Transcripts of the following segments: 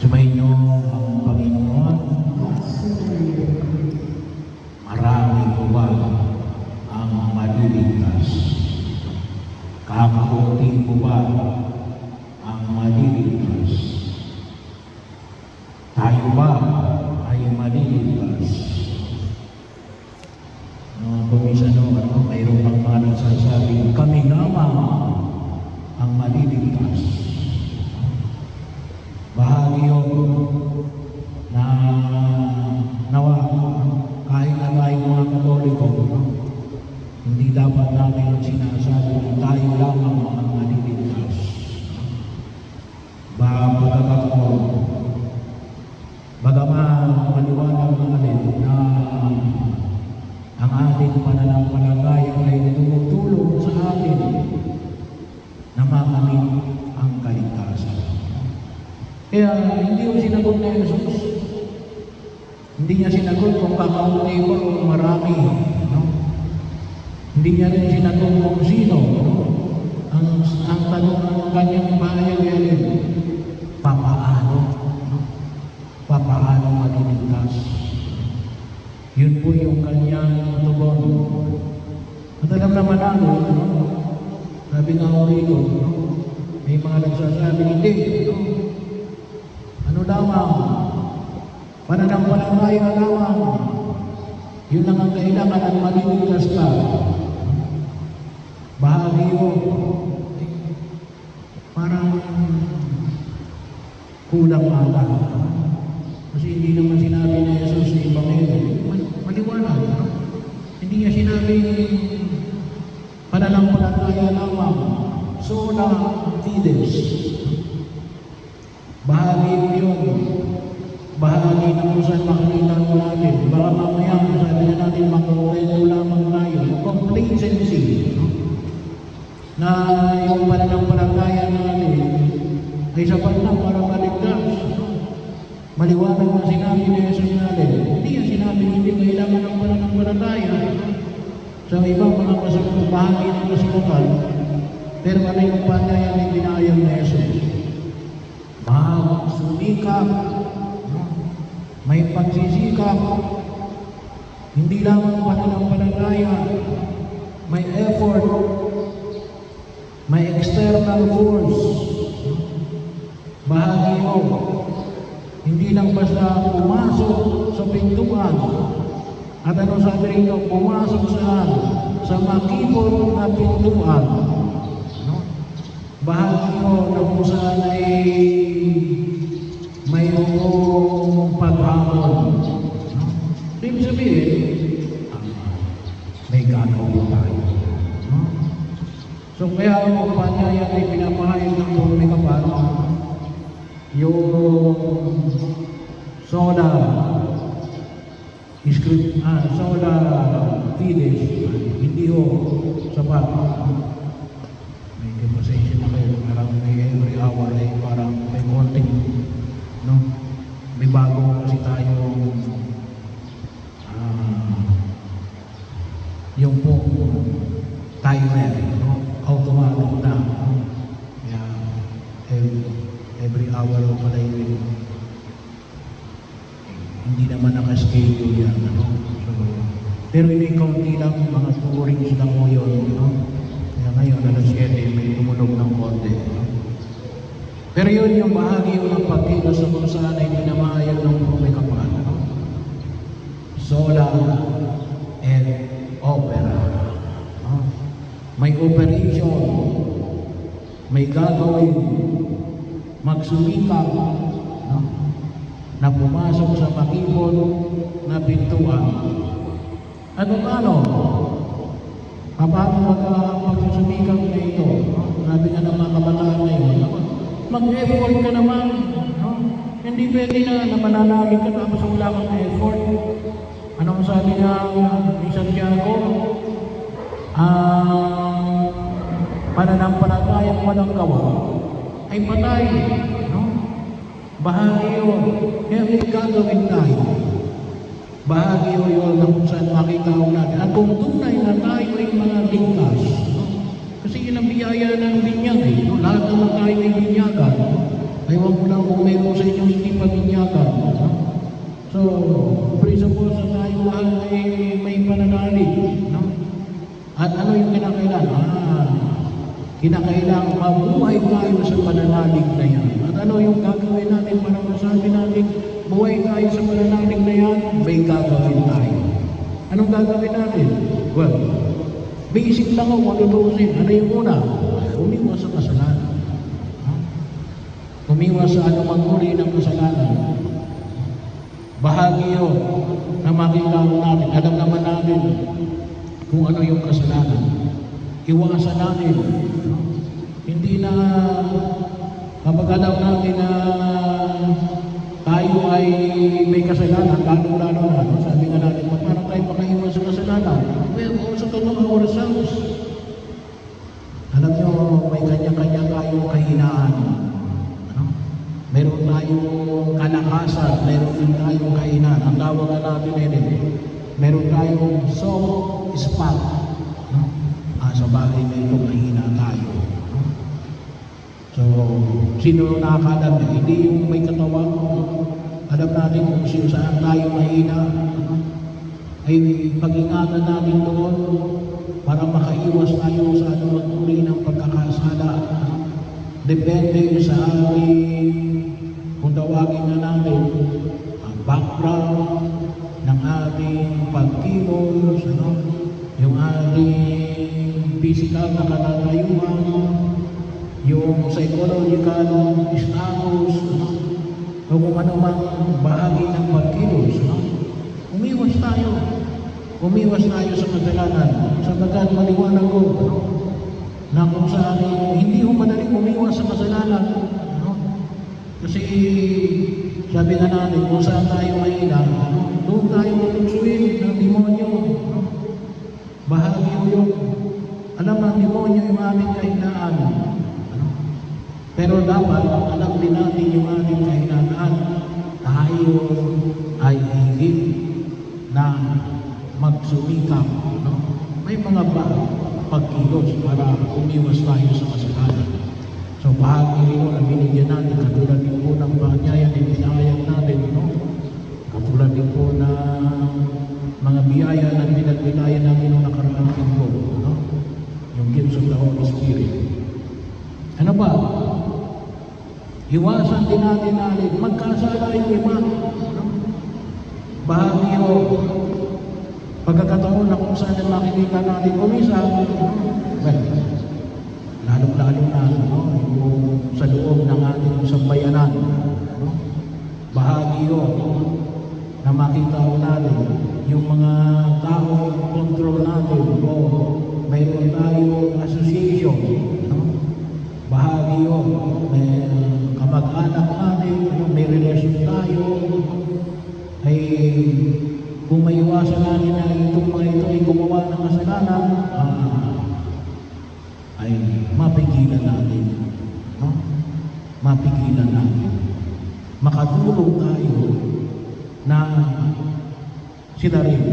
Sumainyo ang Panginoon. Marami po ba ang maliligtas? Kakaunti po ba ang maliligtas? Tayo ba ay maliligtas? Kumisan mayroon pang mga nagsasabing kami lamang ang maliligtas. Bahagi yun na nawa kahit na tayo mga Katoliko, hindi dapat namin sinasabi na tayo lamang ang maliligtas. Bagaman maliwanag natin na ang ating pananampalataya ay tumutulong sa atin na makamit ang kaligtasan. Kaya hindi ko sinagot na Jesus. Hindi niya sinagot kung kakaunti ba o marami. No? Hindi niya rin sinagot kung sino. No? Ang tanong ng kanyang bahayag ay papaano? No? Papaano maliligtas? Yun po yung kanyang tugon. At alam naman natin, no? Sabi nga ko rito, no? May mga nagsasabi, hindi, no? Ano lamang? Pananampalataya lamang. Yun lang ang kailangan at maliligtas ka. Bahagi yun. Parang kulang ata. Kasi hindi naman sinabi ni Jesus sa Ebanghelyo. Maliwanag. Hindi niya sinabi pananampalataya lamang. Sola fides. Bahagi yun. Bahagi na kung saan makikita mo natin. Baka mamaya, sabi na natin, makukwento lamang tayo. Complacency. Na yung pananampalataya natin ay sapat na para maligtas. Maliwanag na sinabi ni Jesus natin. Hindi yan sinabi, hindi kailangan ng pananampalataya. Sa ibang mga bahagi ng kasulatan, pero ano yung panayang na pinayang ni Jesus? Sumikap, may pagsisikap, hindi lang pananampalataya, may effort, may external force. Bahagi mo, hindi lang basta pumasok sa pintuan. At ano sabi rito, pumasok sa makipot na pintuan. Bahagi mo na kung saan ay mayroong paghamon. Ibig sabihin, may gagawin tayo. So kaya ang panyaya ay pinapahayag ng Purmi Kapal, yung sola fides, hindi ho sapat. May pasensya na kayo, parang may every hour ay parang may konting, no? May bago kasi tayo yung po timer, no? Automatic na. Kaya every hour o pala yun. Hindi naman naka-schedule yan, no? So, pero hindi kaunti lang, mga 2 rings lang mo yun, no? Ngayon, alas 7, may tumunog ng konti. Pero yun yung bahagi yun ng pagkilos sa kung saan ay pinamahayag ng Purmi Kapal. Sola and opera. May operation, may gagawin, magsumikap, na pumasok sa makipon na pintuan. Ano paano? Paano magsusumikap na ito? Sabi nga ng mga kabataan na yun, mag-effort ka naman. No? Hindi pwede na mananalig ka tapos wala kang effort. Anong sabi niya ni Santiago? Pananampalatayang walang gawa ay patay. No? Bahagi yun. Kaya may gagawin tayo. Bahagi yun na kung saan makita ko natin. At kung tunay na tayo ay mga ligtas, no? Kasi yun ang biyaya ng binyag. No? Lahat naman tayo ay binyagan. Ewan ko lang kung mayroon sa inyong hindi pabinyagan. No? So, praise the Lord sa tayo lahat ay may pananalig. No? At ano yung kinakailangan? Kinakailangan mabuhay tayo sa pananalig na yan. At ano yung gagawin natin para masabi natin, buhay tayo sa pananalig na yan, may gagawin tayo. Anong gagawin natin? Well, basic lang ako, matutusin. Ano yung una? Umiwas sa kasalanan. Umiwas sa anumang uri ng kasalanan. Bahagi yun na makita natin. Alam naman natin kung ano yung kasalanan. Iwasan natin. Hindi na kapag alam natin na tayo ay may kasalanan, lalo-lalo na. Sabi nga natin, parang tayo makaiwas sa kasalanan. Well, also to know ourselves. Alam nyo, may kanya-kanya tayong kahinaan. Meron tayong kalakasan, meron din tayong kahinaan. Ang tawag natin meron tayong soft spot. Sa bagay na ito, mahina tayo. So, sino nakakalam niya? Hindi yung may katawan. Alam natin kung saan tayo mahina. Ay pag-ingatan natin doon para makaiwas tayo sa anumang uri ng pagkakasala. Depende sa ating, kung tawagin na natin, ang background ng ating pagkilos, yung ating physical na katatayuan, yung psychological status, o kung ano man bahagi ng pagkilos. Umiwas tayo. Umiwas tayo sa kasalanan. Sapagkat maliwanag ko na kung saan hindi mo madaling umiwas sa kasalanan. Kasi sabi nga natin, kung saan tayo mahina, doon tayo matutsuin ng demonyo. Bahagi yun. Alam ng demonyo yung aming kahinaan. Pero dapat alam din natin yung ating kahinaan. Tayo ay higit na magsumikap. May mga pagkilos para umiwas tayo sa kasalanan. So bahagi rin na binigyan natin, katulad din po ng banyaya na pinahayag natin, katulad din po na mga biyaya na pinagbilayan natin noong nakaraang linggo, yung gifts of the Holy Spirit. Ano ba? Iwasan din natin magkasala yung iba. Bahagi yun. Pagkakataon na kung saan makikita natin kumisan, lalong-lalo na yung sa loob ng ating sambayanan. Bahagi yun na makita ko natin yung mga taong control natin o mayroon tayong association. Bahagi yun. May kamag-anak natin, may relasyon tayo, ay kung may iwasan natin na itong mga ito ay gumawa ng kasalanan, ay mapigilan natin. Mapigilan natin. Makatulong tayo na sila rin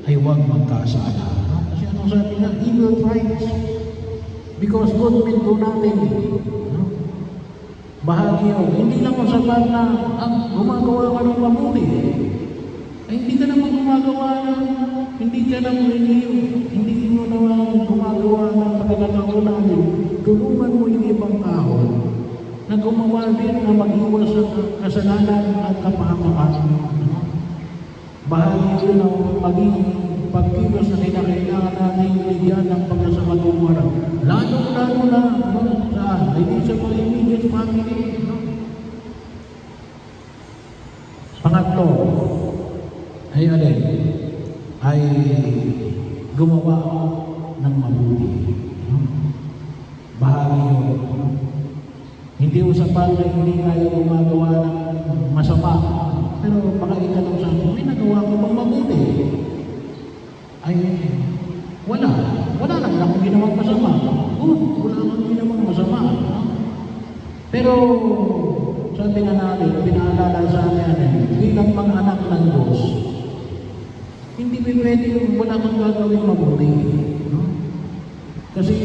ay huwag magkasala. Kasi anong sabi nga, evil thrives because good men do nothing. Bahagi yun. Hindi lang kung sapat na gumagawa ka ng mabuti. Ay hindi ka naman gumagawa ng, hindi mo naman gumagawa ng pagkakataon natin. Tulungan mo yung ibang tao na gumawa din na mag-iwas sa kasalanan at kapahamakan. Bahagi yun ang maging pagkilos na kinakailangan natin bigyan ng pagkasakatuwaran. Lalo-lalo na saan? Hindi sa mga immediate family. Pangatlo, ay gumawa ng mabuti. Bahagi yun. Hindi usapan na hindi tayo gumagawa ng masama. Pero baka itanong sa akin, may nagawa ko bang mabuti? Ay, wala. Wala lang akong ginawang masama. Wala akong ginawang masama. Pero, sabi nga natin, pinaalala sa amin, bilang mga anak ng Diyos, hindi pwede wala kang gagawin mabuti. Kasi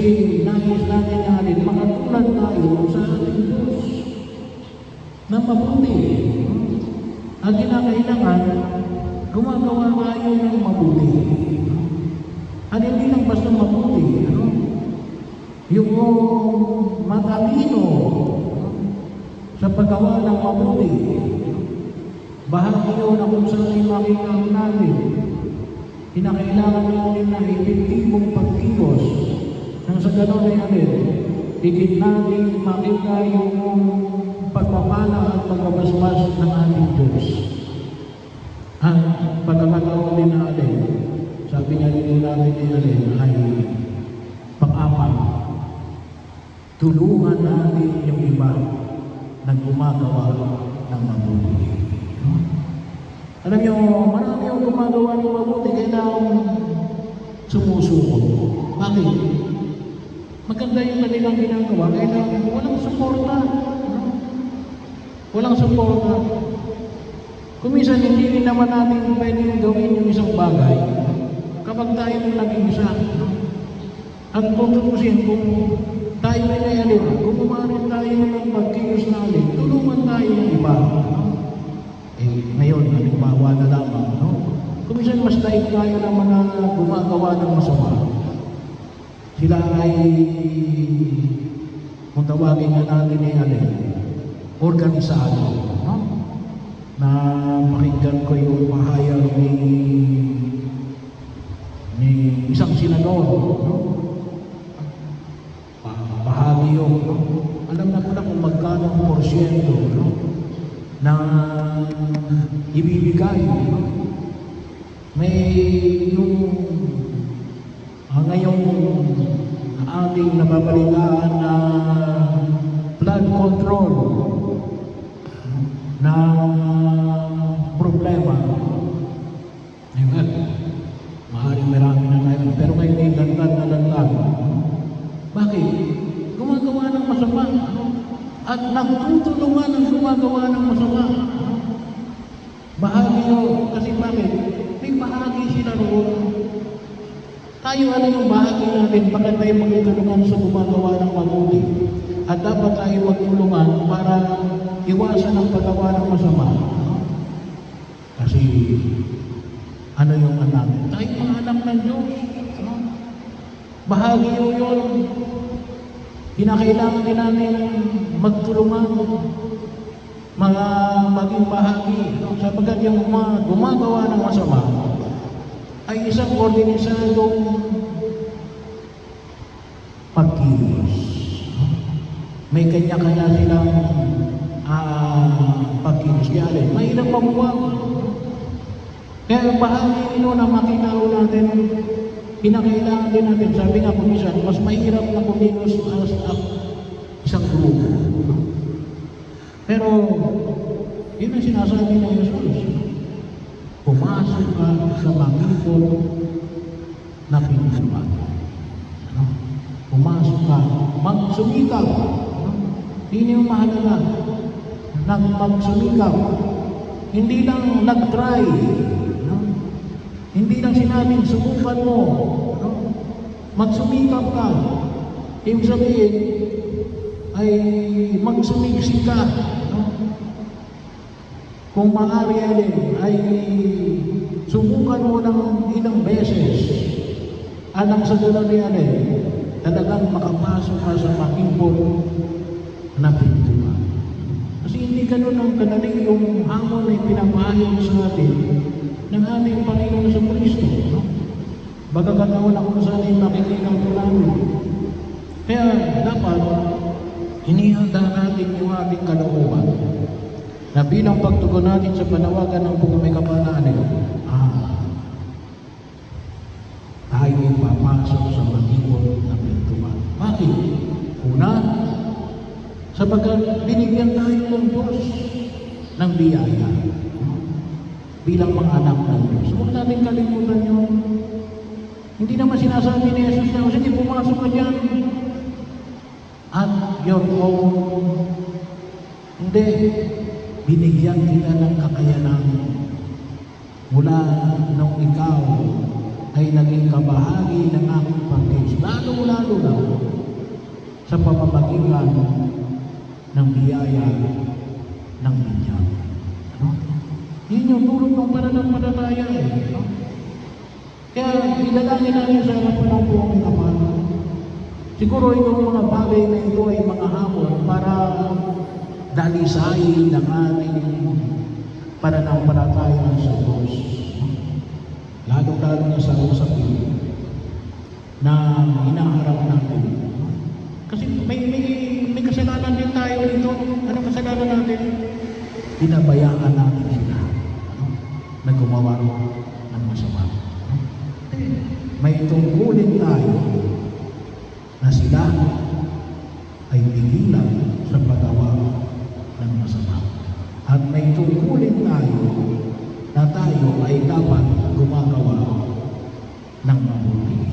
nais natin makatulad tayo sa ating Diyos. na mabuti. Ang kinakailangan, gumagawa tayo ng mabuti. At hindi lang basta mabuti, yung matalino sa paggawa ng mabuti. Bahagi yun na kung saan ay makita natin. Kinakailangan natin na epektibong pagkilos nang sa gano'n ay alin, higit natin makita yung pagpapala at pagbabasbas ng ating Diyos. Ang pagkakataon din na alin, sabi nga dito natin ay alin, ay pang-apat, tulungan natin yung iba na gumagawa ng mabuti. Alam niyo, marami yung gumagawa ng mabuti, kailangan sumusuko. Bakit? Maganda yung kanilang ginagawa, kailangan walang suporta. Walang suporta. Kung minsan hindi rin naman natin pwedeng gawin yung isang bagay kapag tayo nang nag-iisa. At kung tutusin, kung tayo ay alin, kung umarin tayo ng pagkilos na alin, tulungan tayo ng iba. Ngayon, halimbawa na lamang, kung minsan mas daig tayo ng mga gumagawa ng masama. Sila ay, kung tawagin na natin ay alin, organisado, na pakinggan ko yung pahayag ni isang senador, bahagi yun, alam na ko na kung magkano porsyento, na ibibigay. May yung ngayong ating nababalitaan na flood control na problema. Ngayon, maaaring marami na tayo, pero ngayon ay lantad na lantad. Bakit? Gumagawa ng masama. At nagtutulungan ang gumagawa ng masama. Bahagi yun. Kasi bakit? May bahagi sila roon. Tayo ano yung bahagi natin? Bakit tayo magtulungan sa gumagawa ng mabuti? At dapat tayo magtulungan para iwasan ang paggawa ng masama. Kasi ano yung anak? Tayo mga anak ng Diyos. Bahagi yun. Kinakailangan din natin magtulungan, maging bahagi. Sapagkat yung gumagawa ng masama ay isang organisadong pagkilos. May kanya-kanya silang pagkilos. Kaya alin, mahirap mabuwag. Kaya bahagi nyo na makita natin, kinakailangan din natin, sabi nga po minsan, mas mahirap na kumilos as isang grupo. Pero, yun ang sinasabi ng Jesus. Pumasok ka sa makipon na pintuan. Pumasok ka, magsumikap. Hindi yung mahalaga. Magsumikap. Hindi lang nag-try. Hindi lang sinabing subukan mo. Magsumikap ka. Ibig sabihin, ay magsumiksik ka. Kung maaari ay subukan mo ng ilang beses. Alang sa gano'n talagang makapasok ka sa makimpong na pintuan. Kasi hindi gano'n ang kadali yung hamon na pinapahayag sa atin ng aming Panginoon sa Kristo. Bagagataon ako sa ating makikita po namin. Kaya dapat hinihanda natin yung ating kalooban na bilang pagtugon natin sa panawagan ng pagkamay-kapanaan tayo ay papasok sa makimpong na pintuan. Bakit? Una, sapagkat binigyan tayo ng Diyos ng biyaya bilang mga anak ng Diyos. Huwag natin kalimutan yun. Hindi naman sinasabi ni Jesus na, sige, pumasok ka dyan at your own. Hindi. Binigyan kita ng kakayanan mula nung ikaw ay naging kabahagi ng aking pagkis. Lalo-lalo na sa pamamagitan ng biyaya ng binyag. Ano? Yun yung tulong ng pananampalataya eh. No? Kaya ilalangin natin sa harapan ng buong Ama. Siguro itong mga bagay na ito ay mga hamon para dalisayin ng ating pananampalataya sa Diyos. Lalo-lalo na sa usapin na hinaharap natin. Kasi may kasalanan din tayo dito. Anong kasalanan natin? Pinabayaan natin sila na gumawa ng masama. May tungkulin tayo na sila ay pigilan sa paggawa ng masama. At may tungkulin tayo na tayo ay dapat gumagawa ng mabuti.